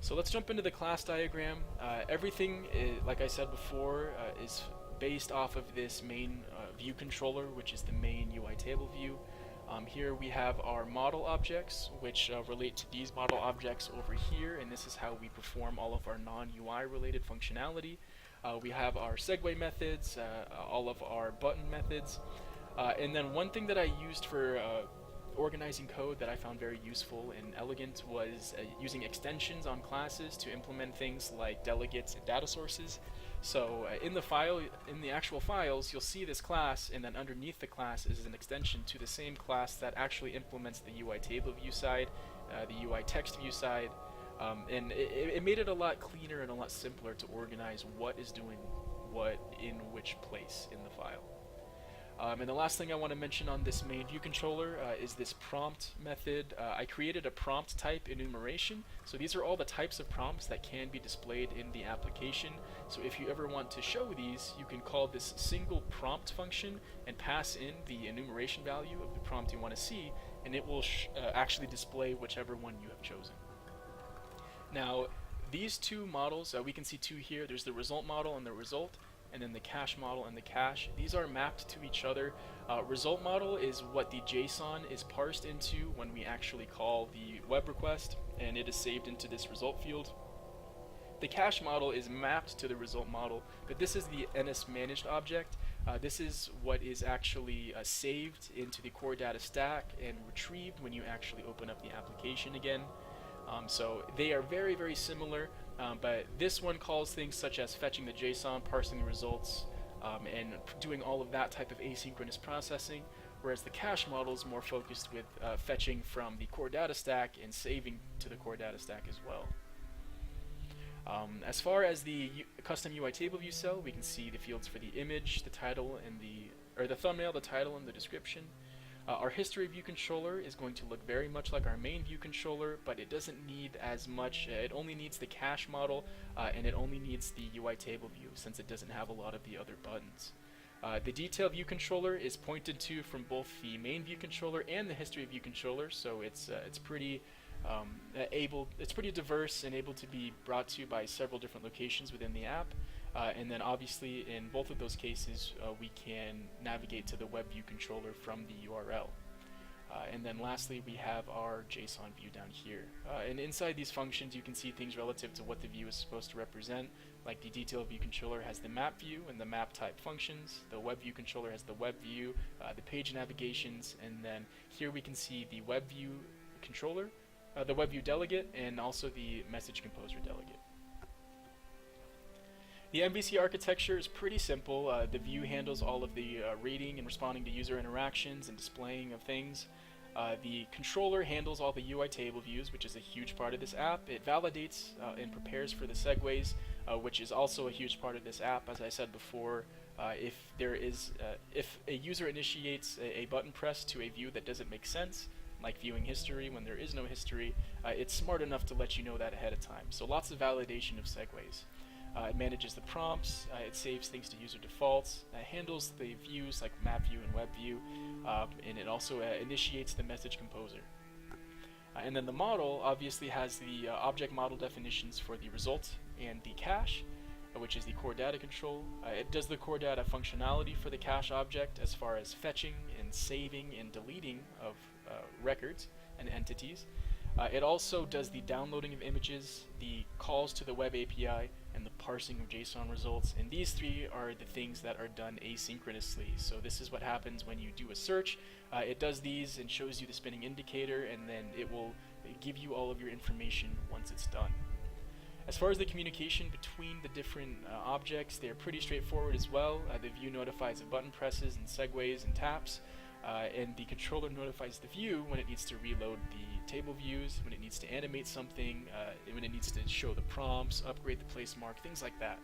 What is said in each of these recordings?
So let's jump into the class diagram. Everything, like I said before, is based off of this main view controller, which is the main UI table view. Here we have our model objects, which relate to these model objects over here, and this is how we perform all of our non-UI related functionality. We have our segue methods, all of our button methods, and then one thing that I used for organizing code that I found very useful and elegant was using extensions on classes to implement things like delegates and data sources. So in the actual files, you'll see this class, and then underneath the class is an extension to the same class that actually implements the UI table view side, the UI text view side, and it made it a lot cleaner and a lot simpler to organize what is doing what in which place in the file. And the last thing I want to mention on this main view controller is this prompt method. I created a prompt type enumeration. So these are all the types of prompts that can be displayed in the application. So if you ever want to show these, you can call this single prompt function and pass in the enumeration value of the prompt you want to see, and it will actually display whichever one you have chosen. Now, these two models, we can see two here. There's the result model and the result, and then the cache model and the cache. These are mapped to each other. Result model is what the JSON is parsed into when we actually call the web request, and it is saved into this result field. The cache model is mapped to the result model, but this is the NS managed object. This is what is actually saved into the core data stack and retrieved when you actually open up the application again. So they are very, very similar, but this one calls things such as fetching the JSON, parsing the results, and doing all of that type of asynchronous processing, whereas the cache model is more focused with fetching from the core data stack and saving to the core data stack as well. As far as the custom UI table view cell, we can see the fields for the image, the title, and the thumbnail, the title, and the description. Our history view controller is going to look very much like our main view controller, but it doesn't need as much. It only needs the cache model, and it only needs the UI table view since it doesn't have a lot of the other buttons. The detail view controller is pointed to from both the main view controller and the history view controller, so it's pretty it's pretty diverse and able to be brought to by several different locations within the app. And then obviously in both of those cases we can navigate to the web view controller from the URL. And then lastly we have our JSON view down here. And inside these functions you can see things relative to what the view is supposed to represent, like the detail view controller has the map view and the map type functions, the web view controller has the web view, the page navigations, and then here we can see the web view controller, the web view delegate, and also the message composer delegate. The MVC architecture is pretty simple. The view handles all of the reading and responding to user interactions and displaying of things. The controller handles all the UI table views, which is a huge part of this app. It validates and prepares for the segues, which is also a huge part of this app. As I said before, if a user initiates a button press to a view that doesn't make sense, like viewing history when there is no history, it's smart enough to let you know that ahead of time. So lots of validation of segues. It manages the prompts, it saves things to user defaults, handles the views like map view and web view, and it also initiates the message composer. And then the model obviously has the object model definitions for the result and the cache, which is the core data control. It does the core data functionality for the cache object as far as fetching and saving and deleting of records and entities. It also does the downloading of images, the calls to the web API, and the parsing of JSON results, and these three are the things that are done asynchronously. So this is what happens when you do a search. It does these and shows you the spinning indicator, and then it will give you all of your information once it's done. As far as the communication between the different objects, they're pretty straightforward as well. The view notifies of button presses and segues and taps, and the controller notifies the view when it needs to reload the table views, when it needs to animate something, when it needs to show the prompts, upgrade the place mark, things like that.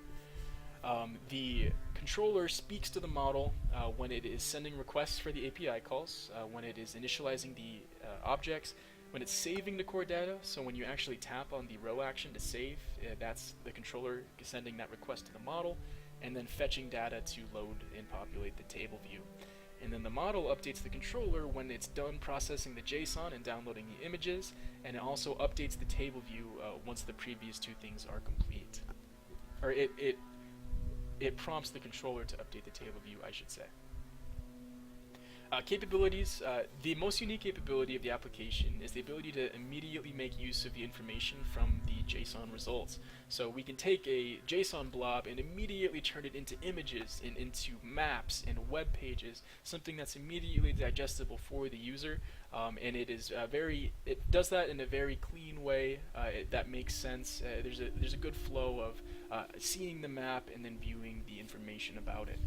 The controller speaks to the model when it is sending requests for the API calls, when it is initializing the objects, when it's saving the core data. So when you actually tap on the row action to save, that's the controller sending that request to the model, and then fetching data to load and populate the table view. and then the model updates the controller when it's done processing the JSON and downloading the images, and it also updates the table view once the previous two things are complete. Or it prompts the controller to update the table view, I should say. Capabilities. The most unique capability of the application is the ability to immediately make use of the information from the JSON results. So we can take a JSON blob and immediately turn it into images and into maps and web pages, something that's immediately digestible for the user, and it is it does that in a very clean way that makes sense. There's a good flow of seeing the map and then viewing the information about it.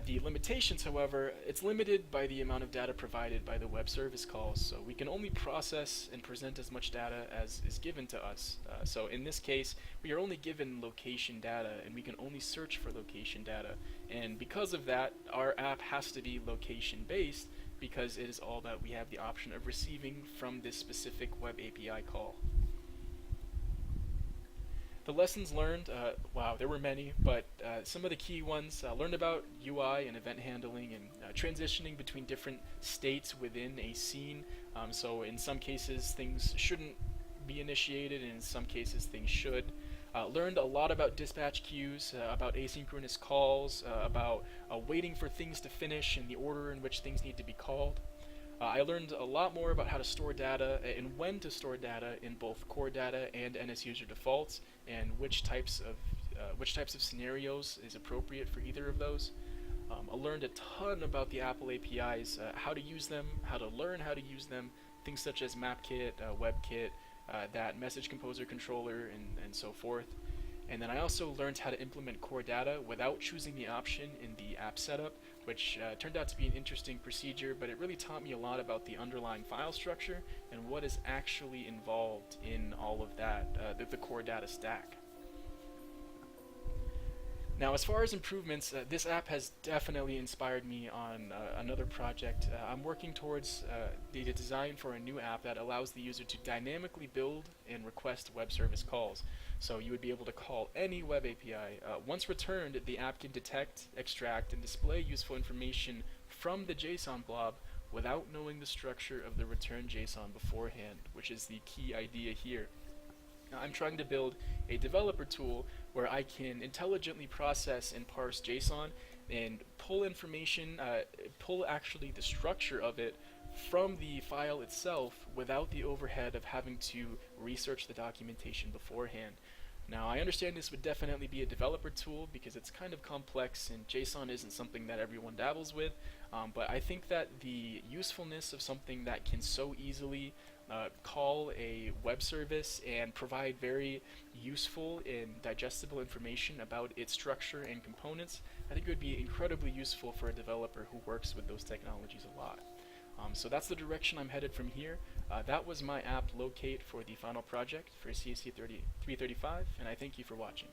The limitations, however, it's limited by the amount of data provided by the web service calls, so we can only process and present as much data as is given to us. So in this case, we are only given location data, and we can only search for location data. And because of that, our app has to be location-based, because it is all that we have the option of receiving from this specific web API call. The lessons learned, wow, there were many, but some of the key ones, learned about UI and event handling and transitioning between different states within a scene. So in some cases things shouldn't be initiated, and in some cases things should. Learned a lot about dispatch queues, about asynchronous calls, about waiting for things to finish in the order in which things need to be called. I learned a lot more about how to store data and when to store data in both core data and NS user defaults, and which types of scenarios is appropriate for either of those. I learned a ton about the Apple APIs, how to use them, how to learn how to use them, things such as MapKit, WebKit, that message composer controller, and so forth. And then I also learned how to implement core data without choosing the option in the app setup, which turned out to be an interesting procedure, but it really taught me a lot about the underlying file structure and what is actually involved in all of that, the core data stack. Now, as far as improvements, this app has definitely inspired me on another project. I'm working towards the design for a new app that allows the user to dynamically build and request web service calls. So you would be able to call any web API. Once returned, the app can detect, extract, and display useful information from the JSON blob without knowing the structure of the returned JSON beforehand, which is the key idea here. Now, I'm trying to build a developer tool where I can intelligently process and parse JSON and pull information, pull actually the structure of it from the file itself without the overhead of having to research the documentation beforehand. Now, I understand this would definitely be a developer tool because it's kind of complex and JSON isn't something that everyone dabbles with, but I think that the usefulness of something that can so easily call a web service and provide very useful and digestible information about its structure and components, I think it would be incredibly useful for a developer who works with those technologies a lot. So that's the direction I'm headed from here. That was my app Lokate for the final project for CSE335, and I thank you for watching.